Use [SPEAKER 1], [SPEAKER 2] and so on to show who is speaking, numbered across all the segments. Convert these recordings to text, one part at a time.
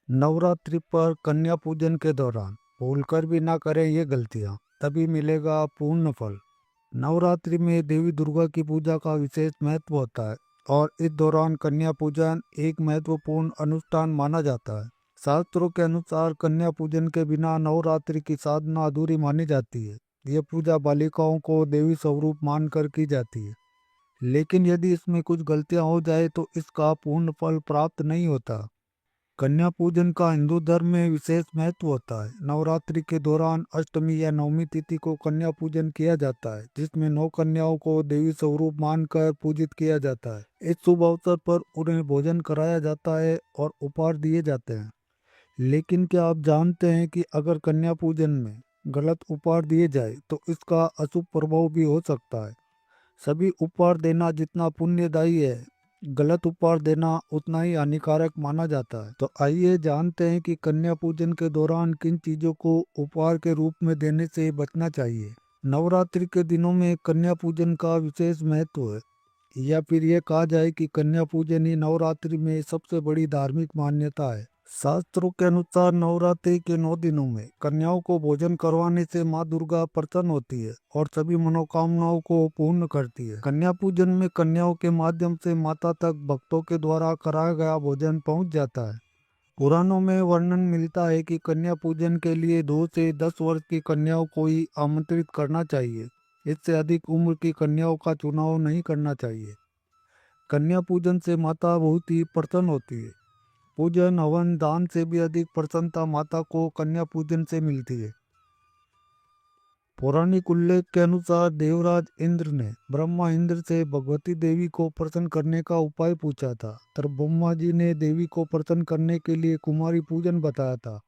[SPEAKER 1] नवरात्रि पर कन्या पूजन के दौरान भूलकर भी ना करें ये गलतियां, तभी मिलेगा पूर्ण फल। नवरात्रि में देवी दुर्गा की पूजा का विशेष महत्व होता है और इस दौरान कन्या पूजन एक महत्वपूर्ण अनुष्ठान माना जाता है। शास्त्रों के अनुसार कन्या पूजन के बिना नवरात्रि की साधना अधूरी मानी जाती है। यह पूजा बालिकाओं को देवी स्वरूप मानकर की जाती है, लेकिन यदि इसमें कुछ गलतियां हो जाए तो इसका पूर्ण फल प्राप्त नहीं होता। कन्या पूजन का हिंदू धर्म में विशेष महत्व होता है। नवरात्रि के दौरान अष्टमी या नवमी तिथि को कन्या पूजन किया जाता है, जिसमें 9 कन्याओं को देवी स्वरूप मानकर पूजित किया जाता है। इस शुभ अवसर पर उन्हें भोजन कराया जाता है और उपहार दिए जाते हैं। लेकिन क्या आप जानते हैं कि अगर कन्या पूजन में गलत उपहार दिए जाए तो इसका अशुभ प्रभाव भी हो सकता है। सभी उपहार देना जितना पुण्यदायी है, गलत उपहार देना उतना ही हानिकारक माना जाता है। तो आइए जानते हैं कि कन्या पूजन के दौरान किन चीजों को उपहार के रूप में देने से बचना चाहिए। नवरात्रि के दिनों में कन्या पूजन का विशेष महत्व है, या फिर यह कहा जाए कि कन्या पूजन ही नवरात्रि में सबसे बड़ी धार्मिक मान्यता है। शास्त्रों के अनुसार नवरात्रि के 9 दिनों में कन्याओं को भोजन करवाने से माँ दुर्गा प्रसन्न होती है और सभी मनोकामनाओं को पूर्ण करती है। कन्या पूजन में कन्याओं के माध्यम से माता तक भक्तों के द्वारा कराया गया भोजन पहुंच जाता है। पुराणों में वर्णन मिलता है कि कन्या पूजन के लिए 2 से 10 वर्ष की कन्याओं को ही आमंत्रित करना चाहिए। इससे अधिक उम्र की कन्याओं का चुनाव नहीं करना चाहिए। कन्या पूजन से माता बहुत ही प्रसन्न होती है। पूजन हवन दान से भी अधिक प्रसन्नता माता को कन्या पूजन से मिलती है। पौराणिक उल्लेख के अनुसार देवराज इंद्र ने ब्रह्मा इंद्र से भगवती देवी को प्रसन्न करने का उपाय पूछा था। तब ब्रह्मा जी ने देवी को प्रसन्न करने के लिए कुमारी पूजन बताया था।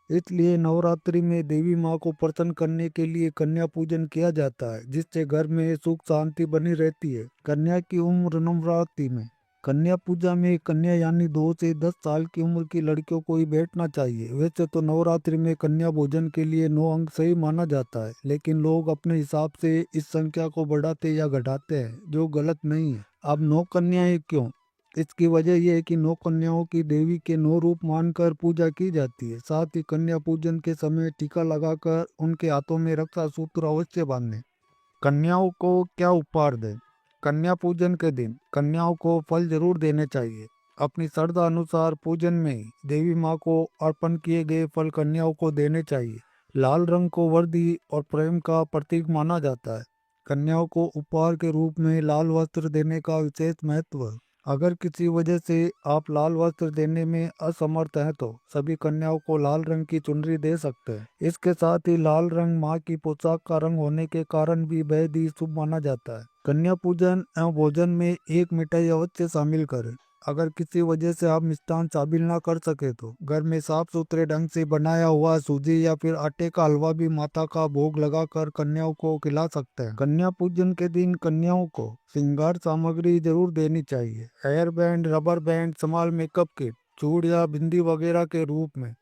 [SPEAKER 1] इसलिए नवरात्रि में देवी माँ को प्रसन्न करने के लिए कन्या पूजन किया जाता है, जिससे घर में सुख शांति बनी रहती है। कन्या की उम्र नवरात्रि में कन्या पूजा में कन्या यानी 2 से 10 साल की उम्र की लड़कियों को ही बैठना चाहिए। वैसे तो नवरात्रि में कन्या भोजन के लिए 9 अंक सही माना जाता है, लेकिन लोग अपने हिसाब से इस संख्या को बढ़ाते या घटाते हैं, जो गलत नहीं है। अब 9 कन्याएं क्यों? इसकी वजह यह है कि 9 कन्याओं की देवी के 9 रूप मानकर पूजा की जाती है। साथ ही कन्या पूजन के समय टीका लगाकर उनके हाथों में रक्षा सूत्र अवश्य बांधें। कन्याओं को क्या उपहार दें? कन्या पूजन के दिन कन्याओं को फल जरूर देने चाहिए। अपनी श्रद्धा अनुसार पूजन में ही देवी माँ को अर्पण किए गए फल कन्याओं को देने चाहिए। लाल रंग को वृद्धि और प्रेम का प्रतीक माना जाता है। कन्याओं को उपहार के रूप में लाल वस्त्र देने का विशेष महत्व है। अगर किसी वजह से आप लाल वस्त्र देने में असमर्थ हैं तो सभी कन्याओं को लाल रंग की चुनरी दे सकते हैं। इसके साथ ही लाल रंग माँ की पोशाक का रंग होने के कारण भी बेहद ही शुभ माना जाता है। कन्या पूजन एवं भोजन में एक मिठाई अवश्य शामिल करें। अगर किसी वजह से आप मिष्ठान शामिल ना कर सके तो घर में साफ सुथरे ढंग से बनाया हुआ सूजी या फिर आटे का हलवा भी माता का भोग लगाकर कन्याओं को खिला सकते हैं। कन्या पूजन के दिन कन्याओं को श्रृंगार सामग्री जरूर देनी चाहिए। Hair band, rubber band, small makeup kit, चूड़ या बिंदी वगैरह के रूप में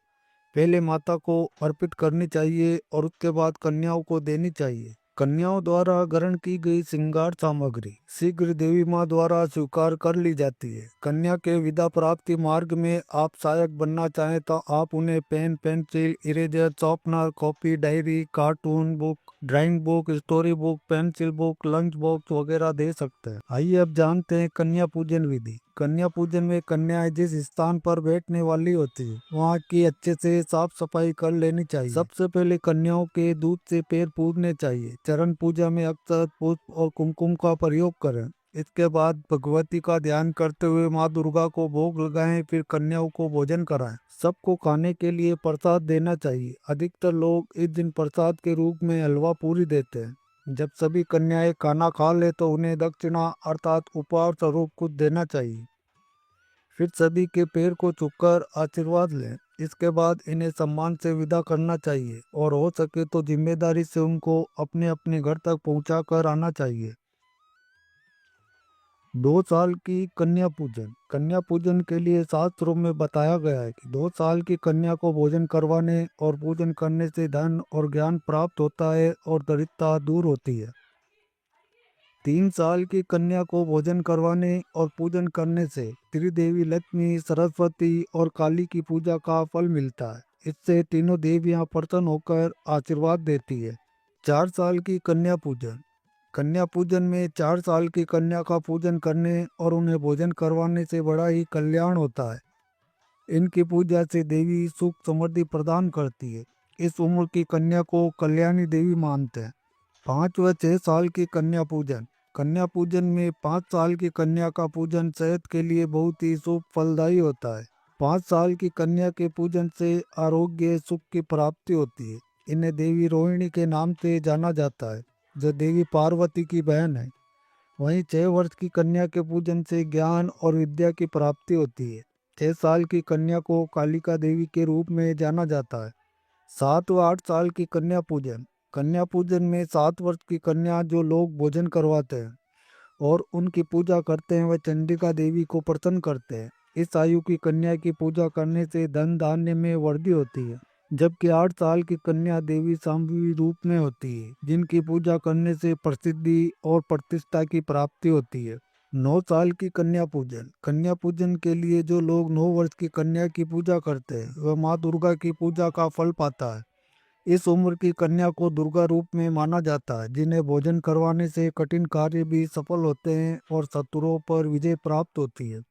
[SPEAKER 1] पहले माता को अर्पित करनी चाहिए और उसके बाद कन्याओं को देनी चाहिए। कन्याओं द्वारा ग्रहण की गई श्रृंगार सामग्री शीघ्र देवी माँ द्वारा स्वीकार कर ली जाती है। कन्या के विदा प्राप्ति मार्ग में आप सहायक बनना चाहें तो आप उन्हें pen, pencil, eraser, sharpener, copy, diary, cartoon book, drawing book, story book, pencil book, lunch box वगैरह दे सकते हैं। आइए अब जानते हैं कन्या पूजन विधि। कन्या पूजन में कन्याएं जिस स्थान पर बैठने वाली होती है वहाँ की अच्छे से साफ सफाई कर लेनी चाहिए। सबसे पहले कन्याओं के दूध से पैर पूजने चाहिए। चरण पूजा में अक्षत, पुष्प और कुमकुम का प्रयोग करें। इसके बाद भगवती का ध्यान करते हुए माँ दुर्गा को भोग लगाएं, फिर कन्याओं को भोजन कराएं। सबको खाने के लिए प्रसाद देना चाहिए। अधिकतर लोग इस दिन प्रसाद के रूप में हलवा पूरी देते हैं। जब सभी कन्याएं खाना खा ले तो उन्हें दक्षिणा अर्थात उपहार स्वरूप कुछ देना चाहिए। फिर सभी के पैर को छूकर आशीर्वाद लें। इसके बाद इन्हें सम्मान से विदा करना चाहिए और हो सके तो जिम्मेदारी से उनको अपने अपने घर तक पहुंचा कर आना चाहिए। 2 साल की कन्या पूजन। कन्या पूजन के लिए शास्त्रों में बताया गया है कि 2 साल की कन्या को भोजन करवाने और पूजन करने से धन और ज्ञान प्राप्त होता है और दरिद्रता दूर होती है। 3 साल की कन्या को भोजन करवाने और पूजन करने से त्रिदेवी लक्ष्मी, सरस्वती और काली की पूजा का फल मिलता है। इससे तीनों देवियां प्रसन्न होकर आशीर्वाद देती है। 4 साल की कन्या पूजन। कन्या पूजन में 4 साल की कन्या का पूजन करने और उन्हें भोजन करवाने से बड़ा ही कल्याण होता है। इनकी पूजा से देवी सुख समृद्धि प्रदान करती है। इस उम्र की कन्या को कल्याणी देवी मानते हैं। 5 व 6 साल की कन्या पूजन। कन्या पूजन में 5 साल की कन्या का पूजन सेहत के लिए बहुत ही शुभ फलदायी होता है। 5 साल की कन्या के पूजन से आरोग्य सुख की प्राप्ति होती है। इन्हें देवी रोहिणी के नाम से जाना जाता है, जो देवी पार्वती की बहन है। वहीं 6 वर्ष की कन्या के पूजन से ज्ञान और विद्या की प्राप्ति होती है। 6 साल की कन्या को कालिका देवी के रूप में जाना जाता है। 7 व 8 साल की कन्या पूजन। कन्या पूजन में 7 वर्ष की कन्या जो लोग भोजन करवाते हैं और उनकी पूजा करते हैं, वह चंडिका देवी को प्रसन्न करते हैं। इस आयु की कन्या की पूजा करने से धन धान्य में वृद्धि होती है। जबकि 8 साल की कन्या देवी शांभवी रूप में होती है, जिनकी पूजा करने से प्रसिद्धि और प्रतिष्ठा की प्राप्ति होती है। 9 साल की कन्या पूजन। कन्या पूजन के लिए जो लोग 9 वर्ष की कन्या की पूजा करते हैं, वह माँ दुर्गा की पूजा का फल पाता है। इस उम्र की कन्या को दुर्गा रूप में माना जाता है, जिन्हें भोजन करवाने से कठिन कार्य भी सफल होते हैं और शत्रुओं पर विजय प्राप्त होती है।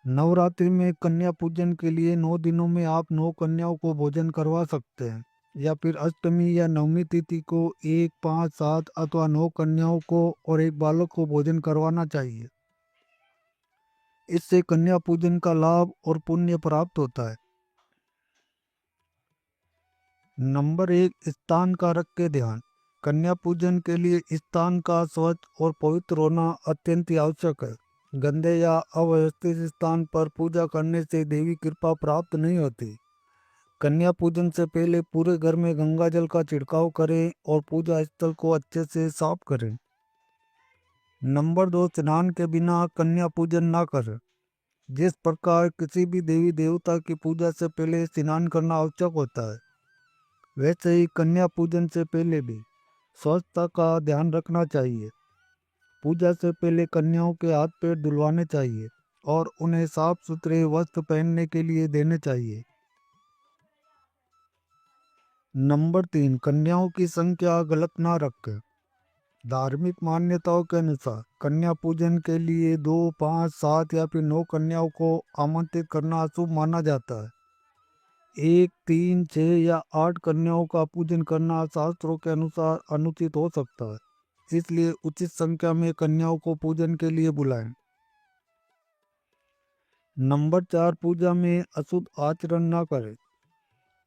[SPEAKER 1] नवरात्रि में कन्या पूजन के लिए 9 दिनों में आप 9 कन्याओं को भोजन करवा सकते हैं, या फिर अष्टमी या नवमी तिथि को 1, 5, 7 अथवा 9 कन्याओं को और एक बालक को भोजन करवाना चाहिए। इससे कन्या पूजन का लाभ और पुण्य प्राप्त होता है। नंबर 1, स्थान का रख के ध्यान। कन्या पूजन के लिए स्थान का स्वच्छ और पवित्र होना अत्यंत ही आवश्यक है। गंदे या अव्यवस्थित स्थान पर पूजा करने से देवी कृपा प्राप्त नहीं होती। कन्या पूजन से पहले पूरे घर में गंगा जल का छिड़काव करें और पूजा स्थल को अच्छे से साफ करें। नंबर 2, स्नान के बिना कन्या पूजन ना करें। जिस प्रकार किसी भी देवी देवता की पूजा से पहले स्नान करना आवश्यक होता है, वैसे ही कन्या पूजन से पहले भी स्वच्छता का ध्यान रखना चाहिए। पूजा से पहले कन्याओं के हाथ पैर धुलवाने चाहिए और उन्हें साफ सुथरे वस्त्र पहनने के लिए देने चाहिए। नंबर 3, कन्याओं की संख्या गलत ना रखें। धार्मिक मान्यताओं के अनुसार कन्या पूजन के लिए 2, 5, 7 या फिर 9 कन्याओं को आमंत्रित करना अशुभ माना जाता है। 1, 3, 6 या 8 कन्याओं का पूजन करना शास्त्रों के अनुसार अनुचित हो सकता है। इसलिए उचित संख्या में कन्याओं को पूजन के लिए बुलाएं। नंबर 4, पूजा में अशुद्ध आचरण ना करें।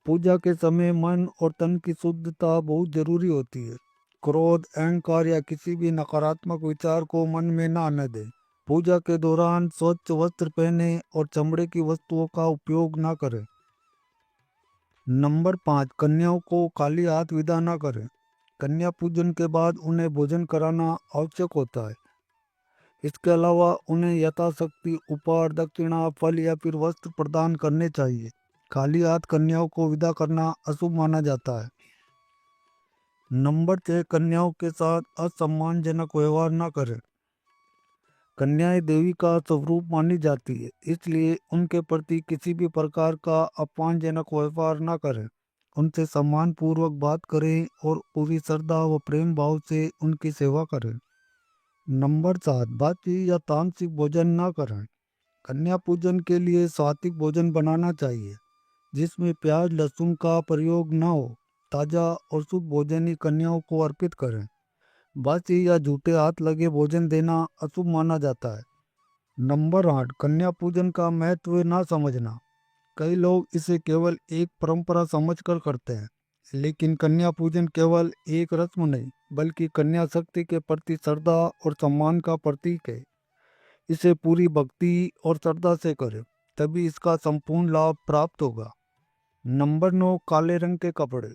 [SPEAKER 1] पूजा के समय मन और तन की शुद्धता बहुत जरूरी होती है। क्रोध, अहंकार या किसी भी नकारात्मक विचार को मन में ना आने दें। पूजा के दौरान स्वच्छ वस्त्र पहने और चमड़े की वस्तुओं का उपयोग ना करें। नंबर 5, कन्याओं को खाली हाथ विदा ना करें। कन्या पूजन के बाद उन्हें भोजन कराना आवश्यक होता है। इसके अलावा उन्हें यथाशक्ति उपहार, दक्षिणा, फल या फिर वस्त्र प्रदान करने चाहिए। खाली हाथ कन्याओं को विदा करना अशुभ माना जाता है। नंबर 6, कन्याओं के साथ असम्मानजनक व्यवहार न करें। कन्याएं देवी का स्वरूप मानी जाती है, इसलिए उनके प्रति किसी भी प्रकार का अपमानजनक व्यवहार न करें। उनसे सम्मान पूर्वक बात करें और पूरी श्रद्धा व प्रेम भाव से उनकी सेवा करें। नंबर 7, बासी या तामसिक भोजन न करें। कन्या पूजन के लिए सात्विक भोजन बनाना चाहिए, जिसमें प्याज लहसुन का प्रयोग न हो। ताजा और शुद्ध भोजन ही कन्याओं को अर्पित करें। बासी या झूठे हाथ लगे भोजन देना अशुभ माना जाता है। नंबर 8, कन्या पूजन का महत्व ना समझना। कई लोग इसे केवल एक परंपरा समझकर करते हैं, लेकिन कन्या पूजन केवल एक रस्म नहीं, बल्कि कन्या शक्ति के प्रति श्रद्धा और सम्मान का प्रतीक है। इसे पूरी भक्ति और श्रद्धा से करें, तभी इसका संपूर्ण लाभ प्राप्त होगा। नंबर 9, काले रंग के कपड़े।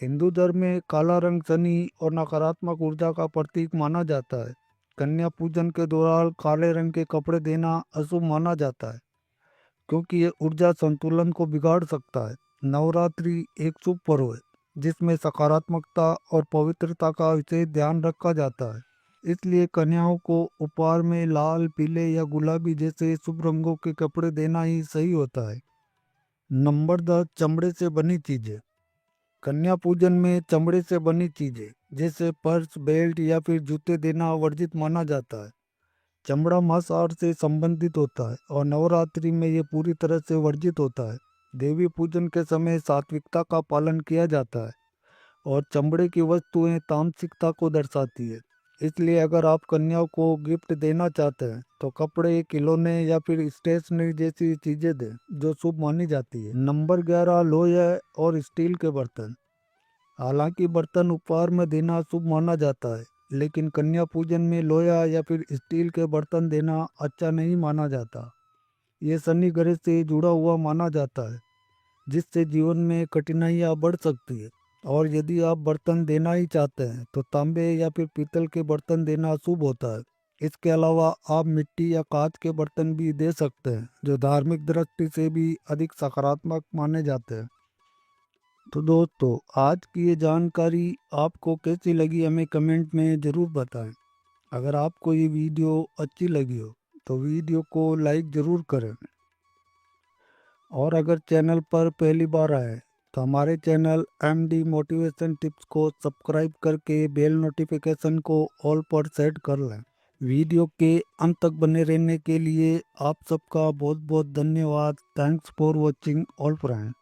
[SPEAKER 1] हिंदू धर्म में काला रंग शनि और नकारात्मक ऊर्जा का प्रतीक माना जाता है। कन्या पूजन के दौरान काले रंग के कपड़े देना अशुभ माना जाता है, क्योंकि ये ऊर्जा संतुलन को बिगाड़ सकता है। नवरात्रि एक शुभ पर्व है, जिसमें सकारात्मकता और पवित्रता का विशेष ध्यान रखा जाता है। इसलिए कन्याओं को उपहार में लाल, पीले या गुलाबी जैसे शुभ रंगों के कपड़े देना ही सही होता है। नंबर 10, चमड़े से बनी चीजें। कन्या पूजन में चमड़े से बनी चीजें जैसे पर्स, बेल्ट या फिर जूते देना वर्जित माना जाता है। चमड़ा मांसाहार से संबंधित होता है और नवरात्रि में ये पूरी तरह से वर्जित होता है। देवी पूजन के समय सात्विकता का पालन किया जाता है और चमड़े की वस्तुएं तामसिकता को दर्शाती है। इसलिए अगर आप कन्याओं को गिफ्ट देना चाहते हैं तो कपड़े, खिलौने या फिर स्टेशनरी जैसी चीजें दें जो शुभ मानी जाती है। नंबर 11, लोहे और स्टील के बर्तन। हालांकि बर्तन उपहार में देना शुभ माना जाता है, लेकिन कन्या पूजन में लोहा या फिर स्टील के बर्तन देना अच्छा नहीं माना जाता। ये शनि ग्रह से जुड़ा हुआ माना जाता है, जिससे जीवन में कठिनाइयाँ बढ़ सकती है। और यदि आप बर्तन देना ही चाहते हैं तो तांबे या फिर पीतल के बर्तन देना शुभ होता है। इसके अलावा आप मिट्टी या कांच के बर्तन भी दे सकते हैं, जो धार्मिक दृष्टि से भी अधिक सकारात्मक माने जाते हैं। तो दोस्तों, आज की ये जानकारी आपको कैसी लगी हमें कमेंट में ज़रूर बताएं। अगर आपको ये वीडियो अच्छी लगी हो तो वीडियो को लाइक ज़रूर करें, और अगर चैनल पर पहली बार आए तो हमारे चैनल MD मोटिवेशन टिप्स को सब्सक्राइब करके बेल नोटिफिकेशन को ऑल पर सेट कर लें। वीडियो के अंत तक बने रहने के लिए आप सबका बहुत बहुत धन्यवाद। Thanks for watching all friends.